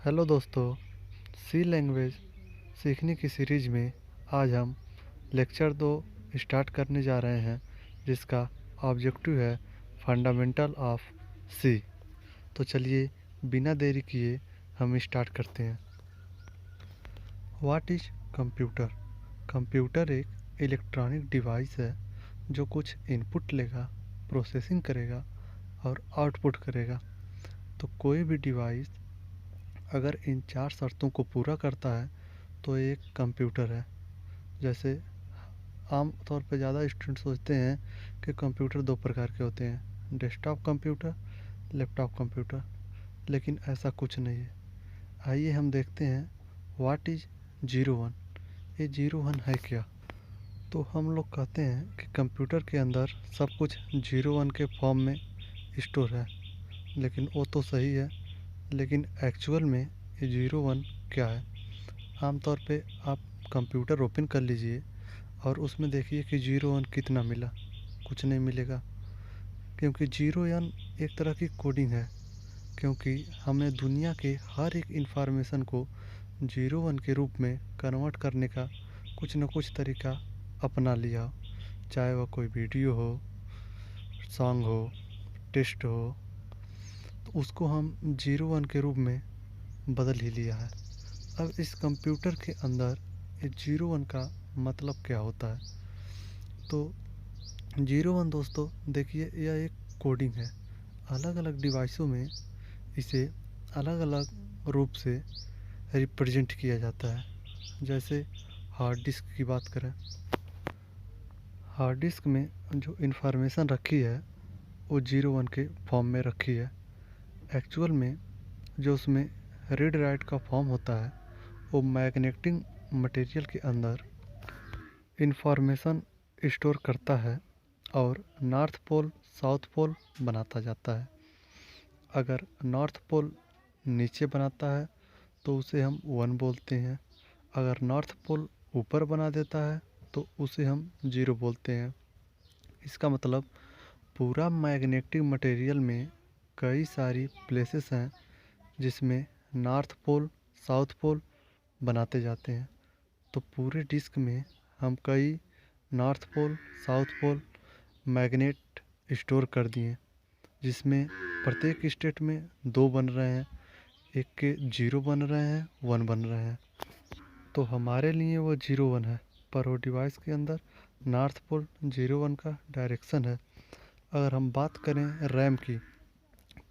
Hello दोस्तों। सी language सीखने की सीरीज में आज हम लेक्चर 2 स्टार्ट करने जा रहे हैं, जिसका ऑब्जेक्टिव है फंडामेंटल ऑफ सी। तो चलिए बिना देरी किए हम स्टार्ट करते हैं। What is computer? कंप्यूटर एक इलेक्ट्रॉनिक डिवाइस है जो कुछ इनपुट लेगा, प्रोसेसिंग करेगा और आउटपुट करेगा। तो कोई भी डिवाइस अगर इन 4 शर्तों को पूरा करता है तो ये एक कंप्यूटर है। जैसे आम तौर पे ज़्यादा स्टूडेंट सोचते हैं कि कंप्यूटर 2 प्रकार के होते हैं, डेस्कटॉप कंप्यूटर, लैपटॉप कंप्यूटर, लेकिन ऐसा कुछ नहीं है। आइए हम देखते हैं व्हाट इज़ जीरो वन। ये जीरो वन है क्या? तो हम लोग कहते हैं कि कंप्यूटर के अंदर सब कुछ जीरो वन के फॉर्म में स्टोर है, लेकिन वो तो सही है, लेकिन एक्चुअल में ये जीरो वन क्या है? आमतौर पे आप कंप्यूटर ओपन कर लीजिए और उसमें देखिए कि जीरो वन कितना मिला। कुछ नहीं मिलेगा, क्योंकि जीरो वन एक तरह की कोडिंग है। क्योंकि हमने दुनिया के हर एक इंफॉर्मेशन को जीरो वन के रूप में कन्वर्ट करने का कुछ न कुछ तरीका अपना लिया, चाहे वह कोई वीडियो हो, सॉन्ग हो, टेक्स्ट हो, तो उसको हम जीरो वन के रूप में बदल ही लिया है। अब इस कंप्यूटर के अंदर ये जीरो वन का मतलब क्या होता है? तो जीरो वन दोस्तों देखिए, यह एक कोडिंग है। अलग अलग डिवाइसों में इसे अलग अलग रूप से रिप्रेजेंट किया जाता है। जैसे हार्ड डिस्क की बात करें, हार्ड डिस्क में जो इन्फॉर्मेशन रखी है वो जीरो वन के फॉर्म में रखी है। एक्चुअल में जो उसमें रीड राइट का फॉर्म होता है वो मैग्नेटिक मटेरियल के अंदर इन्फॉर्मेशन स्टोर करता है और नॉर्थ पोल साउथ पोल बनाता जाता है। अगर नॉर्थ पोल नीचे बनाता है तो उसे हम वन बोलते हैं। अगर नॉर्थ पोल ऊपर बना देता है तो उसे हम जीरो बोलते हैं। इसका मतलब पूरा मैग्नेटिक मटेरियल में कई सारी प्लेसेस हैं जिसमें नॉर्थ पोल साउथ पोल बनाते जाते हैं। तो पूरे डिस्क में हम कई north pole south pole magnet store कर दिए, जिसमें प्रत्येक स्टेट में 2 बन रहे हैं, एक के 0 बन रहे हैं, 1 बन रहे हैं। तो हमारे लिए वो 0 1 है, पर वो डिवाइस के अंदर नॉर्थ पोल 0 1 का डायरेक्शन है। अगर हम बात करें रैम की,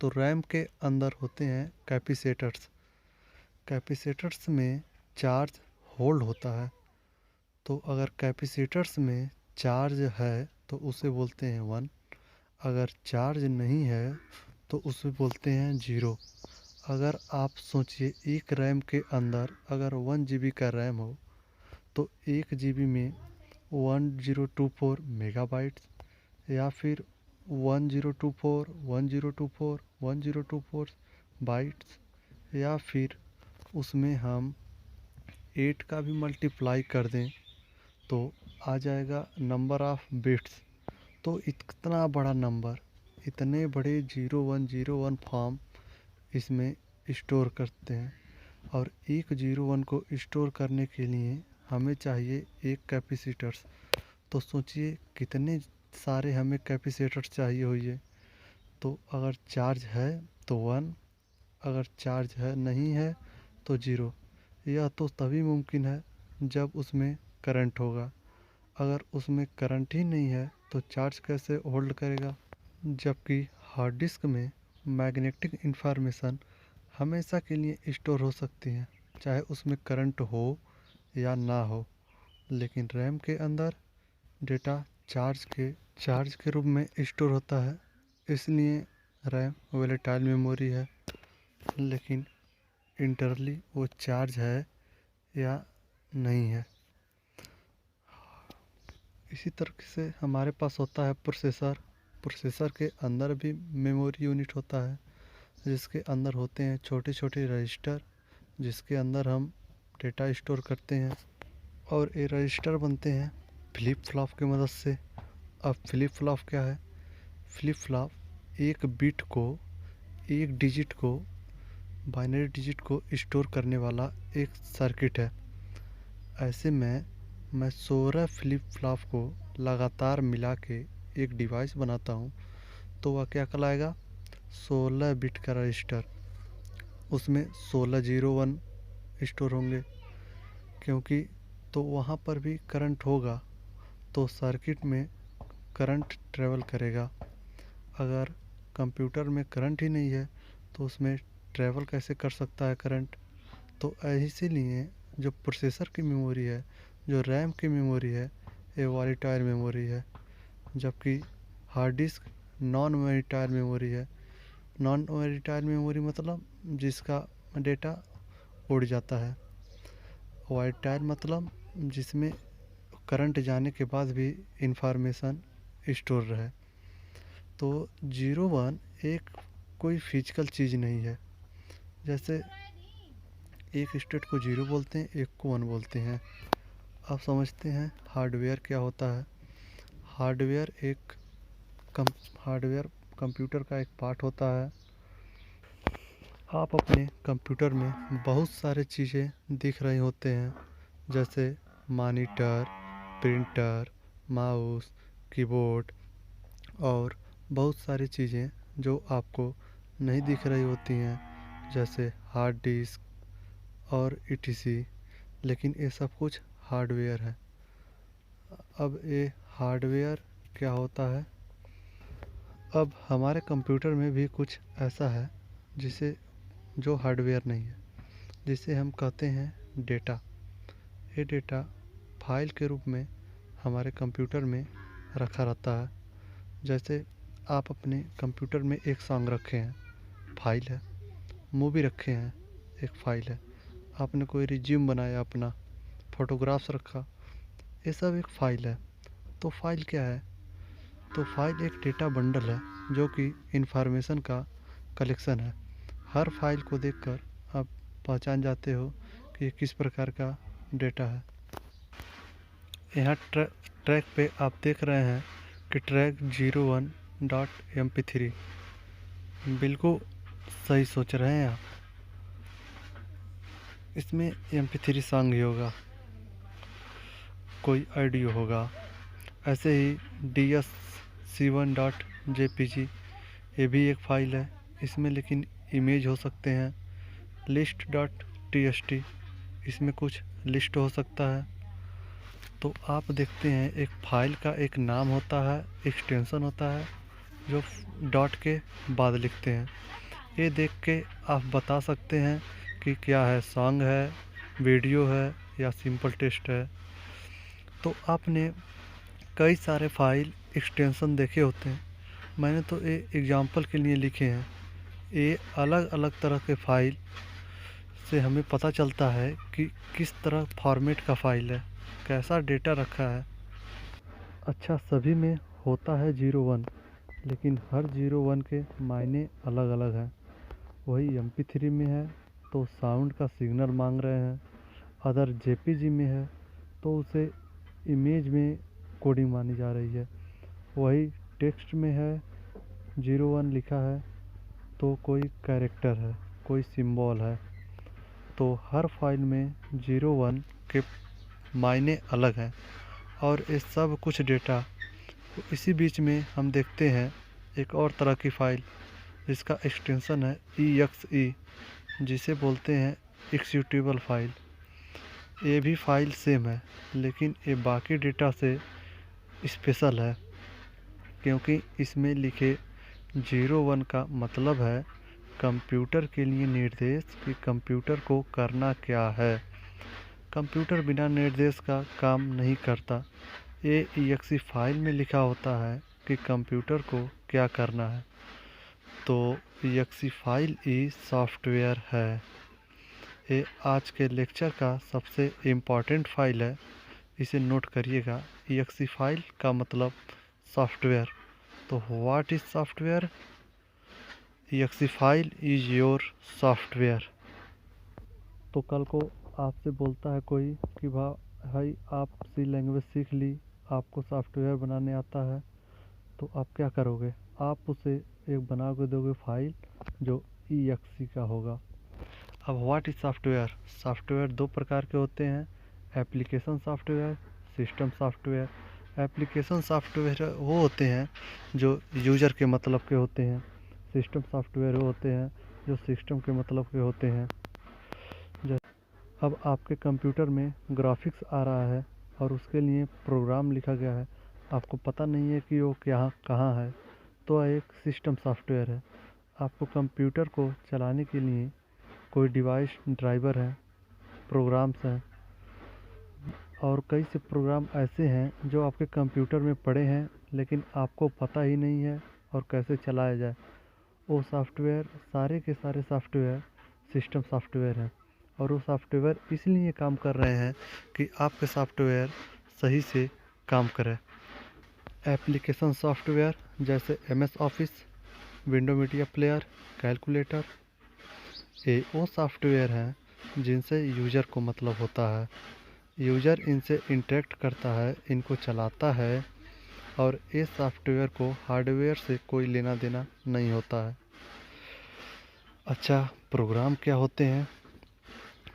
तो रैम के अंदर होते हैं कैपेसिटर्स। कैपेसिटर्स में चार्ज होल्ड होता है। तो अगर कैपेसिटर्स में चार्ज है तो उसे बोलते हैं 1। अगर चार्ज नहीं है तो उसे बोलते हैं 0। अगर आप सोचिए, एक रैम के अंदर अगर 1 GB का रैम हो तो 1 GB में 1024 मेगाबाइट्स, या फिर 1024 बाइट्स, या फिर उसमें हम 8 का भी मल्टीप्लाई कर दें तो आ जाएगा नंबर ऑफ बिट्स। तो इतना बड़ा नंबर, इतने बड़े 0101 फॉर्म इसमें स्टोर करते हैं। और एक 01 को स्टोर करने के लिए हमें चाहिए एक कैपेसिटर्स। तो सोचिए कितने सारे हमें कैपेसिटर्स चाहिए होंगे। तो अगर चार्ज है तो 1, अगर चार्ज है नहीं है तो 0। यह तो तभी मुमकिन है जब उसमें करंट होगा। अगर उसमें करंट ही नहीं है तो चार्ज कैसे होल्ड करेगा? जबकि हार्ड डिस्क में मैग्नेटिक इन्फॉर्मेशन हमेशा के लिए स्टोर हो सकती है, चाहे उसमें करंट हो या ना हो। लेकिन रैम के अंदर डेटा चार्ज के रूप में स्टोर होता है, इसलिए रैम वोलेटाइल मेमोरी है। लेकिन इंटरनली वो चार्ज है या नहीं है। इसी तरह से हमारे पास होता है प्रोसेसर। प्रोसेसर के अंदर भी मेमोरी यूनिट होता है, जिसके अंदर होते हैं छोटे छोटे रजिस्टर, जिसके अंदर हम डेटा स्टोर करते हैं। और ये रजिस्टर बनते हैं फ्लिप फ्लॉप की मदद से। अब फ्लिप फ्लॉप क्या है? फ्लिप फ्लॉप एक बिट को, एक डिजिट को बाइनरी डिजिट को स्टोर करने वाला एक सर्किट है। ऐसे में मैं 16 फ्लिप फ्लॉप को लगातार मिला के एक डिवाइस बनाता हूँ, तो वह क्या कहलाएगा? 16 बिट का रजिस्टर। उसमें 16 जीरो 1 स्टोर होंगे, क्योंकि तो वहाँ पर भी करंट होगा तो सर्किट में करंट ट्रेवल करेगा। अगर कंप्यूटर में करंट ही नहीं है तो उसमें ट्रेवल कैसे कर सकता है करंट? तो इसीलिए जो प्रोसेसर की मेमोरी है, जो रैम की मेमोरी है, ये वॉलेटाइल मेमोरी है, जबकि hard disk non volatile memory है। नॉन वॉलेटाइल मेमोरी मतलब जिसका डेटा उड़ जाता है। वॉलेटाइल मतलब जिसमें करंट जाने के बाद भी इंफॉर्मेशन स्टोर रहे। तो 01 एक कोई फिजिकल चीज़ नहीं है। जैसे एक स्टेट को 0 बोलते हैं, एक को 1 बोलते हैं। आप समझते हैं हार्डवेयर क्या होता है? हार्डवेयर हार्डवेयर कंप्यूटर का एक पार्ट होता है। आप अपने कंप्यूटर में बहुत सारे चीज़ें दिख रहे होते हैं, जैसे मॉनिटर, प्रिंटर, माउस, कीबोर्ड और बहुत सारी चीज़ें जो आपको नहीं दिख रही होती हैं, जैसे हार्ड डिस्क और ईटीसी। लेकिन ये सब कुछ हार्डवेयर है। अब ये हार्डवेयर क्या होता है? अब हमारे कंप्यूटर में भी कुछ ऐसा है जिसे जो हार्डवेयर नहीं है, जिसे हम कहते हैं डेटा। ये डेटा फाइल के रूप में हमारे कंप्यूटर में रखा रहता है। जैसे आप अपने कंप्यूटर में एक सॉन्ग रखे हैं, फाइल है। मूवी रखे हैं, एक फाइल है। आपने कोई रिज्यूम बनाया अपना, फोटोग्राफ्स रखा, ये सब एक फ़ाइल है। तो फाइल क्या है? तो फाइल एक डेटा बंडल है जो कि इंफॉर्मेशन का कलेक्शन है। हर फाइल को देखकर आप पहचान जाते हो कि किस प्रकार का डेटा है। यहाँ ट्रैक पे आप देख रहे हैं कि ट्रैक 01.mp3। बिल्कुल सही सोच रहे हैं आप। इसमें mp3 सॉन्ग ही होगा, कोई ऑडियो होगा। ऐसे ही dsc1.jpg, ये भी एक फ़ाइल है। इसमें लेकिन इमेज हो सकते हैं। list.txt, इसमें कुछ लिस्ट हो सकता है। तो आप देखते हैं एक फ़ाइल का एक नाम होता है, एक्सटेंशन होता है, जो डॉट के बाद लिखते हैं। ये देख के आप बता सकते हैं कि क्या है, सॉन्ग है, वीडियो है या सिंपल टेक्स्ट है। तो आपने कई सारे फाइल एक्सटेंशन देखे होते हैं। मैंने तो ये एग्जांपल के लिए लिखे हैं। ये अलग अलग तरह के फाइल से हमें पता चलता है कि किस तरह फॉर्मेट का फाइल है, कैसा डेटा रखा है। अच्छा, सभी में होता है 01, लेकिन हर 01 के मायने अलग अलग हैं। वही mp3 में है तो साउंड का सिग्नल मांग रहे हैं। अदर jpg में है तो उसे इमेज में कोडिंग मानी जा रही है। वही टेक्स्ट में है, 01 लिखा है तो कोई कैरेक्टर है, कोई सिंबल है। तो हर फाइल में 01 के मायने अलग हैं और ये सब कुछ डेटा। इसी बीच में हम देखते हैं एक और तरह की फ़ाइल जिसका एक्सटेंशन है exe, जिसे बोलते हैं एक्जीक्यूटेबल फाइल। ये भी फाइल सेम है, लेकिन ये बाकी डेटा से स्पेशल है, क्योंकि इसमें लिखे 01 का मतलब है कंप्यूटर के लिए निर्देश कि कंप्यूटर को करना क्या है। कंप्यूटर बिना निर्देश का काम नहीं करता। ये exe फाइल में लिखा होता है कि कंप्यूटर को क्या करना है। तो exe फाइल ही सॉफ्टवेयर है। ये आज के लेक्चर का सबसे इम्पॉर्टेंट फाइल है, इसे नोट करिएगा। exe फाइल का मतलब सॉफ्टवेयर। तो what is software? exe file is your software. तो कल को आपसे बोलता है कोई कि भाई आप सी लैंग्वेज सीख ली, आपको सॉफ्टवेयर बनाने आता है, तो आप क्या करोगे? आप उसे एक बना के दोगे फाइल जो exe का होगा। अब व्हाट इज़ सॉफ्टवेयर? सॉफ्टवेयर दो प्रकार के होते हैं, application software, system software. Application software वो होते हैं जो यूज़र के मतलब के होते हैं। सिस्टम सॉफ्टवेयर वो होते हैं जो सिस्टम के मतलब के होते हैं। अब आपके कंप्यूटर में ग्राफिक्स आ रहा है और उसके लिए प्रोग्राम लिखा गया है, आपको पता नहीं है कि वो क्या कहाँ है, तो एक सिस्टम सॉफ्टवेयर है। आपको कंप्यूटर को चलाने के लिए कोई डिवाइस ड्राइवर है, प्रोग्राम्स हैं, और कई से प्रोग्राम ऐसे हैं जो आपके कंप्यूटर में पड़े हैं लेकिन आपको पता ही नहीं है और कैसे चलाया जाए। वो सॉफ्टवेयर, सारे के सारे सॉफ्टवेयर सिस्टम सॉफ्टवेयर हैं, और वो सॉफ्टवेयर इसलिए काम कर रहे हैं कि आपके सॉफ्टवेयर सही से काम करे। एप्लीकेशन सॉफ्टवेयर जैसे MS office, window media player, calculator, ये वो सॉफ्टवेयर हैं जिनसे यूज़र को मतलब होता है। यूज़र इनसे इंटरेक्ट करता है, इनको चलाता है, और इस सॉफ्टवेयर को हार्डवेयर से कोई लेना देना नहीं होता है। अच्छा, प्रोग्राम क्या होते हैं?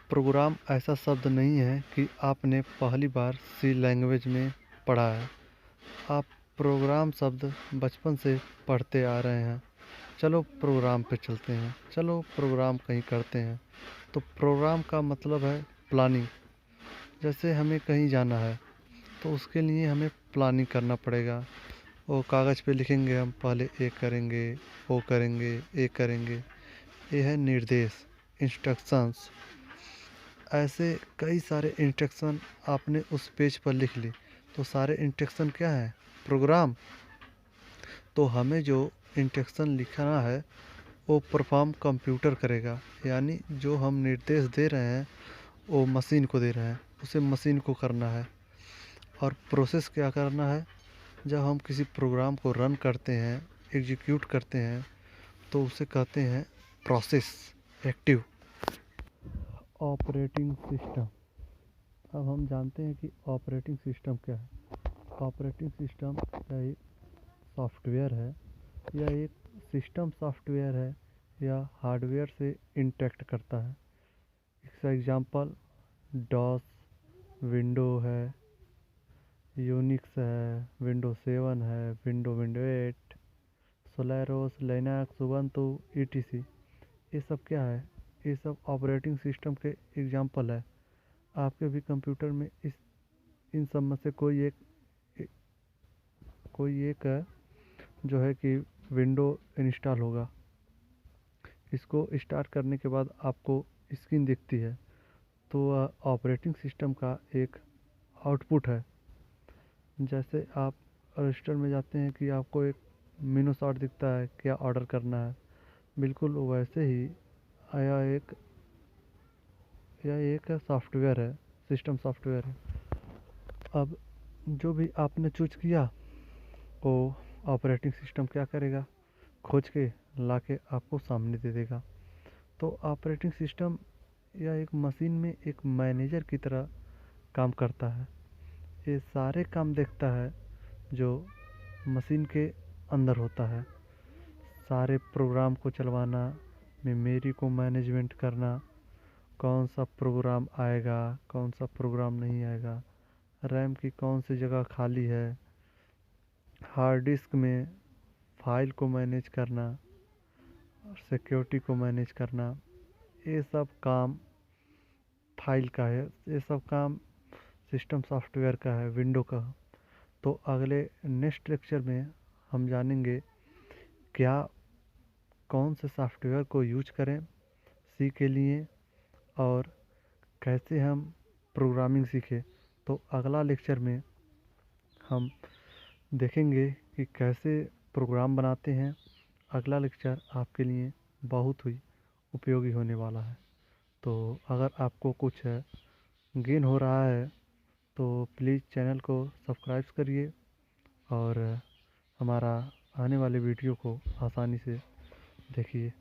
प्रोग्राम ऐसा शब्द नहीं है कि आपने पहली बार सी लैंग्वेज में पढ़ा है। आप प्रोग्राम शब्द बचपन से पढ़ते आ रहे हैं। चलो प्रोग्राम पे चलते हैं, चलो प्रोग्राम कहीं करते हैं। तो प्रोग्राम का मतलब है प्लानिंग। जैसे हमें कहीं जाना है तो उसके लिए हमें प्लानिंग करना पड़ेगा। वो कागज़ पे लिखेंगे, हम पहले ए करेंगे, ओ करेंगे, ए करेंगे। ये है निर्देश, इंस्ट्रक्शंस। ऐसे कई सारे इंस्ट्रक्शन आपने उस पेज पर लिख ली, तो सारे इंस्ट्रक्शन क्या है? प्रोग्राम। तो हमें जो इंस्ट्रक्शन लिखना है वो परफॉर्म कंप्यूटर करेगा, यानी जो हम निर्देश दे रहे हैं वो मशीन को दे रहे हैं, उसे मशीन को करना है। और प्रोसेस क्या करना है? जब हम किसी प्रोग्राम को रन करते हैं, एग्जीक्यूट करते हैं, तो उसे कहते हैं प्रोसेस, एक्टिव। Operating system. अब हम जानते हैं कि ऑपरेटिंग सिस्टम क्या है। ऑपरेटिंग सिस्टम या एक सॉफ्टवेयर है, या एक सिस्टम सॉफ्टवेयर है, या हार्डवेयर से इंटरेक्ट करता है। इसका एग्जांपल डॉस, विंडो है, यूनिक्स है, विंडो 7 है, विंडो 8, सोलारोस, लिनक्स, उबंटू, etc। ये सब क्या है? ये सब ऑपरेटिंग सिस्टम के एग्जांपल है। आपके भी कंप्यूटर में इन सब में से कोई एक है जो है कि विंडो इंस्टॉल होगा। इसको स्टार्ट करने के बाद आपको स्क्रीन दिखती है, तो वह ऑपरेटिंग सिस्टम का एक आउटपुट है। जैसे आप रजिस्टर में जाते हैं कि आपको एक मेनू चार्ट दिखता है, क्या ऑर्डर करना है, बिल्कुल वैसे ही यह एक सॉफ्टवेयर है, सिस्टम सॉफ्टवेयर है। अब जो भी आपने चूज किया वो ऑपरेटिंग सिस्टम क्या करेगा? खोज के ला के आपको सामने दे देगा। तो ऑपरेटिंग सिस्टम या एक मशीन में एक मैनेजर की तरह काम करता है। ये सारे काम देखता है जो मशीन के अंदर होता है। सारे प्रोग्राम को चलवाना, मेमोरी को मैनेजमेंट करना, कौन सा प्रोग्राम आएगा, कौन सा प्रोग्राम नहीं आएगा, रैम की कौन सी जगह खाली है, हार्ड डिस्क में फाइल को मैनेज करना और सिक्योरिटी को मैनेज करना, ये सब काम फाइल का है। ये सब काम सिस्टम सॉफ्टवेयर का है, विंडो का। तो अगले नेक्स्ट लेक्चर में हम जानेंगे क्या कौन से सॉफ्टवेयर को यूज करें सी के लिए, और कैसे हम प्रोग्रामिंग सीखें। तो अगला लेक्चर में हम देखेंगे कि कैसे प्रोग्राम बनाते हैं। अगला लेक्चर आपके लिए बहुत ही उपयोगी होने वाला है। तो अगर आपको कुछ गेन हो रहा है तो प्लीज़ चैनल को सब्सक्राइब करिए, और हमारा आने वाले वीडियो को आसानी से देखिए।